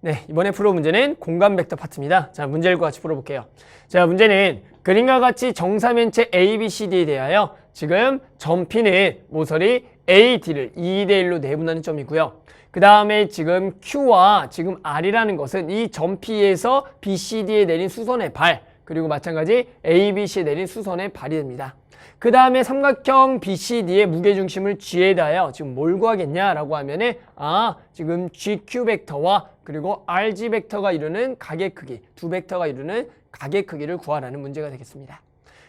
네, 이번에 풀어볼 문제는 공간 벡터 파트입니다. 자, 문제를 같이 풀어볼게요. 자, 문제는 그림과 같이 정사면체 ABCD에 대하여 지금 점 P는 모서리 AD를 2대1로 내분하는 점이고요. 그 다음에 지금 Q와 지금 R이라는 것은 이 점 P에서 BCD에 내린 수선의 발, 그리고 마찬가지 ABC에 내린 수선의 발이 됩니다. 그 다음에 삼각형 BCD의 무게중심을 G에 대하여 지금 뭘 구하겠냐라고 하면은 지금 GQ 벡터와 그리고 RG 벡터가 이루는 각의 크기, 두 벡터가 이루는 각의 크기를 구하라는 문제가 되겠습니다.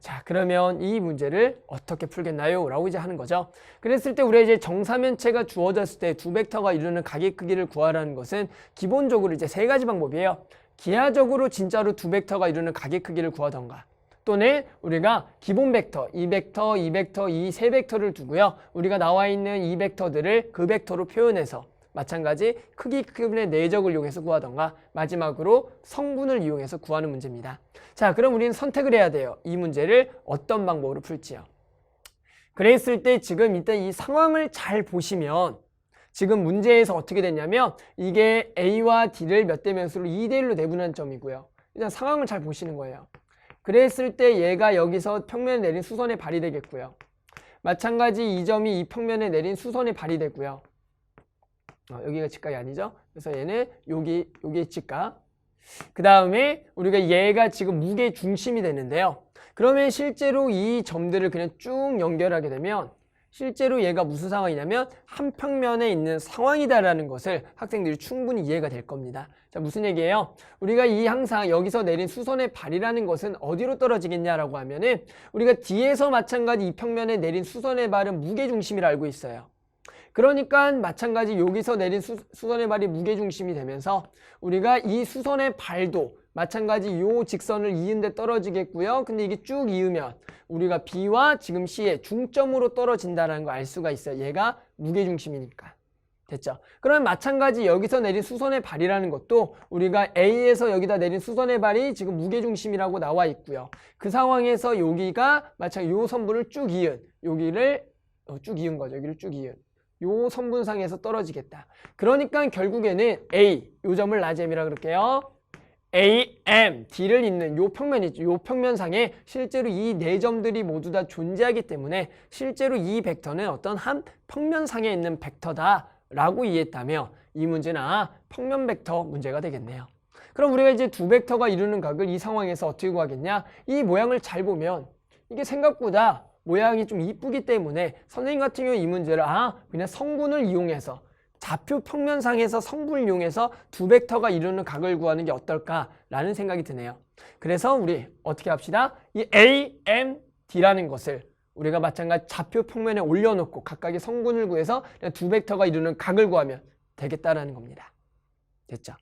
자, 그러면 이 문제를 어떻게 풀겠나요? 라고 이제 하는 거죠. 그랬을 때 우리가 이제 정사면체가 주어졌을 때 두 벡터가 이루는 각의 크기를 구하라는 것은 기본적으로 이제 세 가지 방법이에요. 기하적으로 진짜로 두 벡터가 이루는 각의 크기를 구하던가, 또는 우리가 기본 벡터, 이 벡터, 이 벡터, 이 세 벡터를 두고요. 우리가 나와 있는 이 벡터들을 그 벡터로 표현해서 마찬가지 크기분의 내적을 이용해서 구하던가, 마지막으로 성분을 이용해서 구하는 문제입니다. 자, 그럼 우리는 선택을 해야 돼요. 이 문제를 어떤 방법으로 풀지요. 그랬을 때 지금 일단 이 상황을 잘 보시면 지금 문제에서 어떻게 됐냐면 이게 A와 D를 몇 대 몇으로 2대1로 내분한 점이고요. 일단 상황을 잘 보시는 거예요. 그랬을 때 얘가 여기서 평면에 내린 수선의 발이 되겠고요. 마찬가지 이 점이 이 평면에 내린 수선의 발이 되고요. 여기가 직각이 아니죠. 그래서 얘는 여기 직각. 그 다음에 우리가 얘가 지금 무게 중심이 되는데요. 그러면 실제로 이 점들을 그냥 쭉 연결하게 되면 실제로 얘가 무슨 상황이냐면 한 평면에 있는 상황이다라는 것을 학생들이 충분히 이해가 될 겁니다. 자, 무슨 얘기예요? 우리가 이 항상 여기서 내린 수선의 발이라는 것은 어디로 떨어지겠냐라고 하면은 우리가 뒤에서 마찬가지 이 평면에 내린 수선의 발은 무게중심이라 알고 있어요. 그러니까 마찬가지 여기서 내린 수선의 발이 무게중심이 되면서 우리가 이 수선의 발도 마찬가지 요 직선을 이은 데 떨어지겠고요. 근데 이게 쭉 이으면 우리가 B와 지금 C의 중점으로 떨어진다는 거 알 수가 있어요. 얘가 무게중심이니까. 됐죠? 그러면 마찬가지 여기서 내린 수선의 발이라는 것도 우리가 A에서 여기다 내린 수선의 발이 지금 무게중심이라고 나와 있고요. 그 상황에서 여기가 마찬가지 요 선분을 쭉 이은, 여기를 쭉 이은 거죠. 여기를 쭉 이은. 요 선분상에서 떨어지겠다. 그러니까 결국에는 A, 요 점을 나잼이라 그럴게요. AM, D를 잇는 요 평면 있죠. 요 평면상에 실제로 이 네 점들이 모두 다 존재하기 때문에 실제로 이 벡터는 어떤 한 평면상에 있는 벡터다라고 이해했다면 이 문제는 평면 벡터 문제가 되겠네요. 그럼 우리가 이제 두 벡터가 이루는 각을 이 상황에서 어떻게 구하겠냐? 이 모양을 잘 보면 이게 생각보다 모양이 좀 이쁘기 때문에 선생님 같은 경우 이 문제를 그냥 성분을 이용해서 좌표 평면상에서 성분을 이용해서 두 벡터가 이루는 각을 구하는 게 어떨까라는 생각이 드네요. 그래서 우리 어떻게 합시다? 이 A, M, D라는 것을 우리가 마찬가지 좌표 평면에 올려놓고 각각의 성분을 구해서 그냥 두 벡터가 이루는 각을 구하면 되겠다라는 겁니다. 됐죠?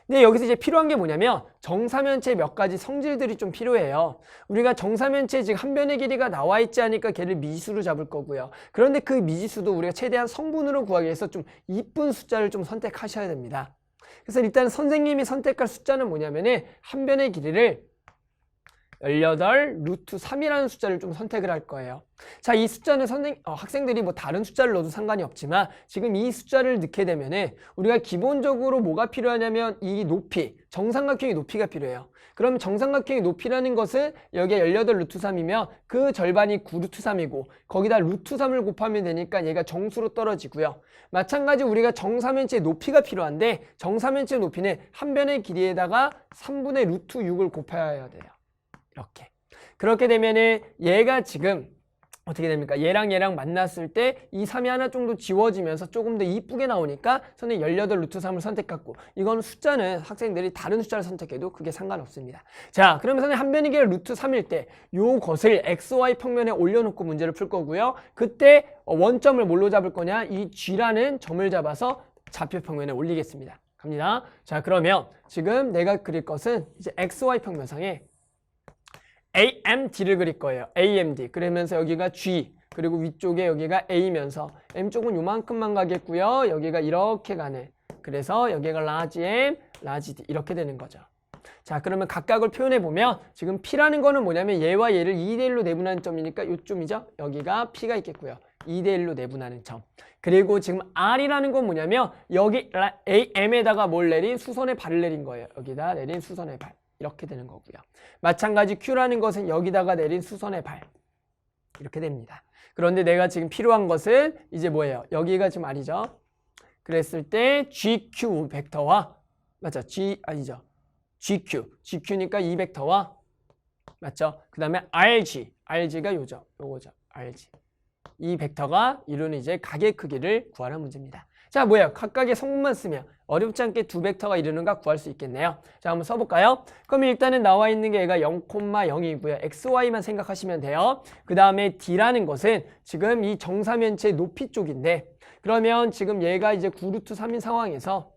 근데 여기서 이제 필요한 게 뭐냐면 정사면체의 몇 가지 성질들이 좀 필요해요. 우리가 정사면체에 지금 한 변의 길이가 나와 있지 않으니까 걔를 미지수로 잡을 거고요. 그런데 그 미지수도 우리가 최대한 성분으로 구하기 위해서 좀 이쁜 숫자를 좀 선택하셔야 됩니다. 그래서 일단 선생님이 선택할 숫자는 뭐냐면은 한 변의 길이를 18 루트 3이라는 숫자를 좀 선택을 할 거예요. 자, 이 숫자는 학생들이 뭐 다른 숫자를 넣어도 상관이 없지만 지금 이 숫자를 넣게 되면은 우리가 기본적으로 뭐가 필요하냐면 이 높이, 정삼각형의 높이가 필요해요. 그럼 정삼각형의 높이라는 것은 여기에 18 루트 3이면 그 절반이 9 루트 3이고 거기다 루트 3을 곱하면 되니까 얘가 정수로 떨어지고요. 마찬가지 우리가 정사면체의 높이가 필요한데 정사면체의 높이는 한 변의 길이에다가 3분의 루트 6을 곱해야 돼요. 이렇게. 그렇게 되면은 얘가 지금 어떻게 됩니까? 얘랑 만났을 때 이 3이 하나 정도 지워지면서 조금 더 이쁘게 나오니까 선생님 18 루트 3을 선택했고 이건 숫자는 학생들이 다른 숫자를 선택해도 그게 상관없습니다. 자, 그러면 선생님 한 변의 길이 루트 3일 때 요것을 XY 평면에 올려놓고 문제를 풀 거고요. 그때 원점을 뭘로 잡을 거냐? 이 G라는 점을 잡아서 좌표 평면에 올리겠습니다. 갑니다. 자, 그러면 지금 내가 그릴 것은 이제 XY 평면상에 AMD를 그릴 거예요. AMD. 그러면서 여기가 G, 그리고 위쪽에 여기가 A면서 M쪽은 요만큼만 가겠고요. 여기가 이렇게 가네. 그래서 여기가 large M, large D 이렇게 되는 거죠. 자, 그러면 각각을 표현해 보면 지금 P라는 거는 뭐냐면 얘와 얘를 2대1로 내분하는 점이니까 요점이죠. 여기가 P가 있겠고요. 2대1로 내분하는 점. 그리고 지금 R이라는 건 뭐냐면 여기 M에다가 뭘 내린? 수선의 발을 내린 거예요. 여기다 내린 수선의 발. 이렇게 되는 거고요. 마찬가지 Q라는 것은 여기다가 내린 수선의 발. 이렇게 됩니다. 그런데 내가 지금 필요한 것은 이제 뭐예요? 여기가 지금 R이죠. 그랬을 때 GQ 벡터와 맞죠? GQ니까 이 벡터와 맞죠? 그 다음에 RG가 요거죠. RG. 이 벡터가 이루는 이제 각의 크기를 구하는 문제입니다. 자, 뭐예요? 각각의 성분만 쓰면 어렵지 않게 두 벡터가 이루는가 구할 수 있겠네요. 자, 한번 써볼까요? 그럼 일단은 나와 있는 게 얘가 0,0이고요. XY만 생각하시면 돼요. 그 다음에 D라는 것은 지금 이 정사면체 높이 쪽인데 그러면 지금 얘가 이제 9루트 3인 상황에서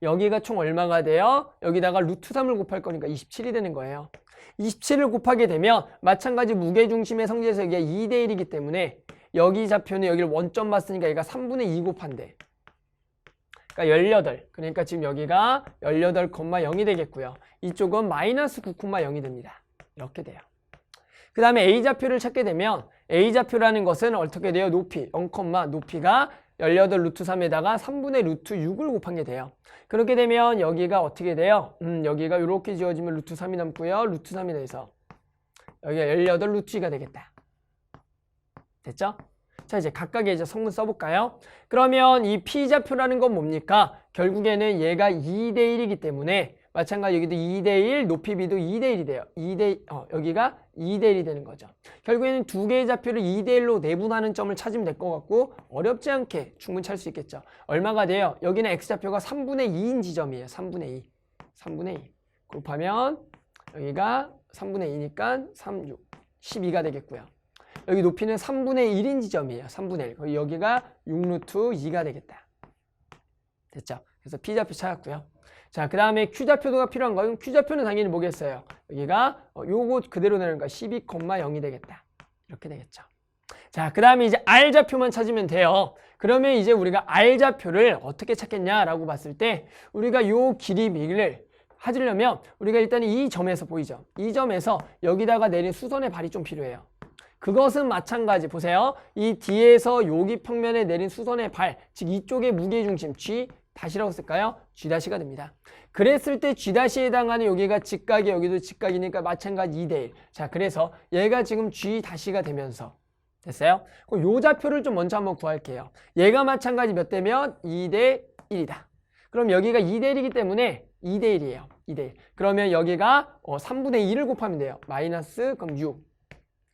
여기가 총 얼마가 돼요? 여기다가 루트 3을 곱할 거니까 27이 되는 거예요. 27을 곱하게 되면 마찬가지 무게중심의 성질에서 여기가 2대1이기 때문에 여기 좌표는 여기를 원점 봤으니까 얘가 3분의 2 곱한대. 그러니까 18. 그러니까 지금 여기가 18,0이 되겠고요. 이쪽은 마이너스 9,0이 됩니다. 이렇게 돼요. 그 다음에 A좌표를 찾게 되면 A좌표라는 것은 어떻게 돼요? 높이, 0, 높이가 18 루트 3에다가 3분의 루트 6을 곱한 게 돼요. 그렇게 되면 여기가 어떻게 돼요? 여기가 이렇게 지워지면 루트 3이 남고요. 루트 3이 돼서 여기가 18 루트 2가 되겠다. 됐죠? 자, 이제 각각의 이제 성분 써볼까요? 그러면 이 P좌표라는 건 뭡니까? 결국에는 얘가 2대1이기 때문에 마찬가지 여기도 2대1, 높이 B도 2대1이 돼요. 여기가 2대1이 되는 거죠. 결국에는 두 개의 좌표를 2대1로 내분하는 점을 찾으면 될 것 같고 어렵지 않게 충분히 찾을 수 있겠죠. 얼마가 돼요? 여기는 X좌표가 3분의 2인 지점이에요. 3분의 2. 곱하면 여기가 3분의 2니까 3, 6, 12가 되겠고요. 여기 높이는 3분의 1인 지점이에요. 3분의 1. 여기가 6루트 2가 되겠다. 됐죠? 그래서 P좌표 찾았고요. 자, 그 다음에 Q좌표가 필요한 거는 Q좌표는 당연히 뭐겠어요? 여기가 요거 그대로 내려니까 12,0이 되겠다. 이렇게 되겠죠. 자, 그 다음에 이제 R좌표만 찾으면 돼요. 그러면 이제 우리가 R좌표를 어떻게 찾겠냐라고 봤을 때 우리가 요 길이를 찾으려면 우리가 일단 이 점에서 보이죠? 이 점에서 여기다가 내린 수선의 발이 좀 필요해요. 그것은 마찬가지 보세요. 이 D에서 여기 평면에 내린 수선의 발, 즉 이쪽의 무게중심 G 다시라고 쓸까요? G가 됩니다. 그랬을 때 G에 해당하는 여기가 직각이 여기도 직각이니까 마찬가지 2대1. 자, 그래서 얘가 지금 G가 되면서 됐어요? 그럼 요 좌표를 좀 먼저 한번 구할게요. 얘가 마찬가지 몇 대면 2대1이다. 그럼 여기가 2대1이기 때문에 2대1이에요. 2대1. 그러면 여기가 3분의 2를 곱하면 돼요. 마이너스 그럼 6.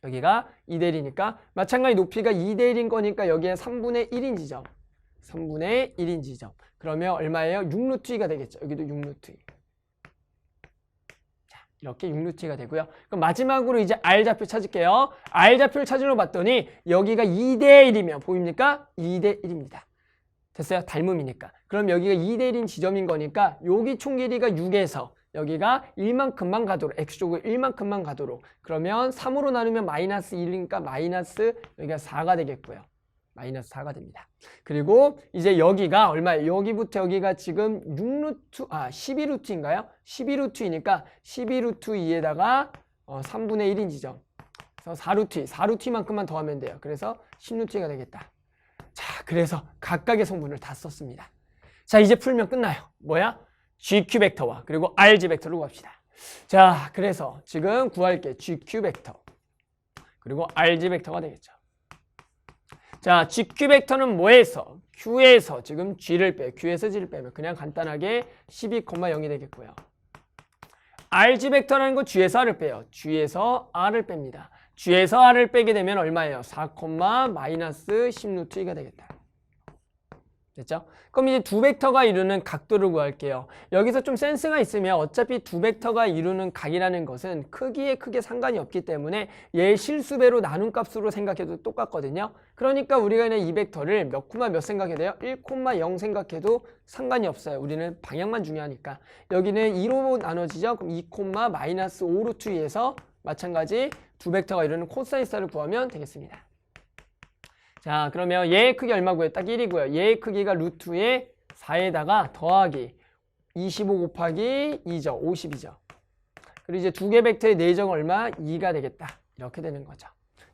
여기가 2대1이니까 마찬가지 높이가 2대1인 거니까 여기에 3분의 1인 지점. 3분의 1인 지점. 그러면 얼마예요? 6루트 2가 되겠죠. 여기도 6루트 2. 자, 이렇게 6루트 2가 되고요. 그럼 마지막으로 이제 R좌표 찾을게요. R좌표를 찾으러 봤더니 여기가 2대1이면 보입니까? 2대1입니다. 됐어요? 닮음이니까. 그럼 여기가 2대1인 지점인 거니까 여기 총 길이가 6에서 여기가 1만큼만 가도록 X쪽을 1만큼만 가도록 그러면 3으로 나누면 마이너스 1이니까 마이너스 여기가 4가 되겠고요. 마이너스 4가 됩니다. 그리고 이제 여기가 얼마예요? 여기부터 여기가 지금 12루트인가요? 12루트이니까 12루트 2에다가 3분의 1인 지점. 그래서 4루트만큼만 더하면 돼요. 그래서 10루트가 되겠다. 자, 그래서 각각의 성분을 다 썼습니다. 자, 이제 풀면 끝나요. 뭐야? GQ 벡터와 그리고 RG 벡터로 갑시다. 자, 그래서 지금 구할 게 GQ 벡터 그리고 RG 벡터가 되겠죠. 자, GQ 벡터는 뭐에서? Q에서 지금 G를 Q에서 G를 빼면 그냥 간단하게 12,0이 되겠고요. RG 벡터라는 거 G에서 R을 빼요. G에서 R을 뺍니다. G에서 R을 빼게 되면 얼마예요? 4, 마이너스 10루트 2가 되겠다. 됐죠? 그럼 이제 두 벡터가 이루는 각도를 구할게요. 여기서 좀 센스가 있으면 어차피 두 벡터가 이루는 각이라는 것은 크기에 크게 상관이 없기 때문에 얘 실수배로 나눈 값으로 생각해도 똑같거든요. 그러니까 우리가 그냥 이 벡터를 몇 생각해야 돼요? 1,0 생각해도 상관이 없어요. 우리는 방향만 중요하니까. 여기는 2로 나눠지죠? 그럼 2, 마이너스 5루트 2에서 마찬가지 두 벡터가 이루는 코사인스를 구하면 되겠습니다. 자, 그러면 얘의 크기 얼마고요? 딱 1이고요. 얘의 크기가 루트의 4에다가 더하기 25 곱하기 2죠. 50이죠. 그리고 이제 두 개 벡터의 내적 얼마? 2가 되겠다. 이렇게 되는 거죠.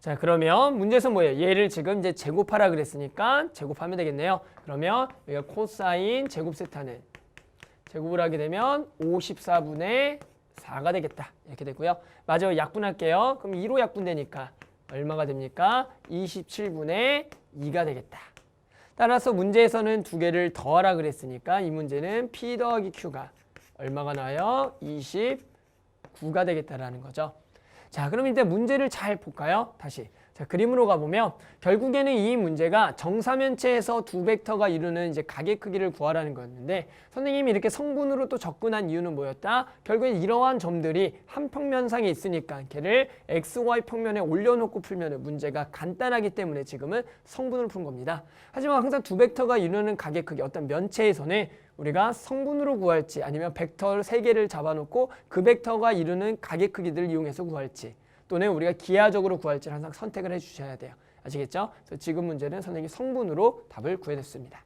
자, 그러면 문제에서 뭐예요? 얘를 지금 이제 제곱하라 그랬으니까 제곱하면 되겠네요. 그러면 여기가 코사인 제곱 세타는 제곱을 하게 되면 54분의 4가 되겠다. 이렇게 되고요. 마저 약분할게요. 그럼 2로 약분되니까 얼마가 됩니까? 27분의 2가 되겠다. 따라서 문제에서는 두 개를 더하라 그랬으니까 이 문제는 P 더하기 Q가 얼마가 나와요? 29가 되겠다라는 거죠. 자, 그럼 이제 문제를 잘 볼까요? 다시. 자, 그림으로 가보면 결국에는 이 문제가 정사면체에서 두 벡터가 이루는 이제 가계 크기를 구하라는 거였는데 선생님이 이렇게 성분으로 또 접근한 이유는 뭐였다? 결국엔 이러한 점들이 한 평면상에 있으니까 걔를 XY 평면에 올려놓고 풀면 문제가 간단하기 때문에 지금은 성분으로 푼 겁니다. 하지만 항상 두 벡터가 이루는 가계 크기 어떤 면체에서는 우리가 성분으로 구할지 아니면 벡터 3개를 잡아놓고 그 벡터가 이루는 가계 크기들을 이용해서 구할지 또는 우리가 기하적으로 구할지를 항상 선택을 해주셔야 돼요. 아시겠죠? 그래서 지금 문제는 선생님이 성분으로 답을 구해냈습니다.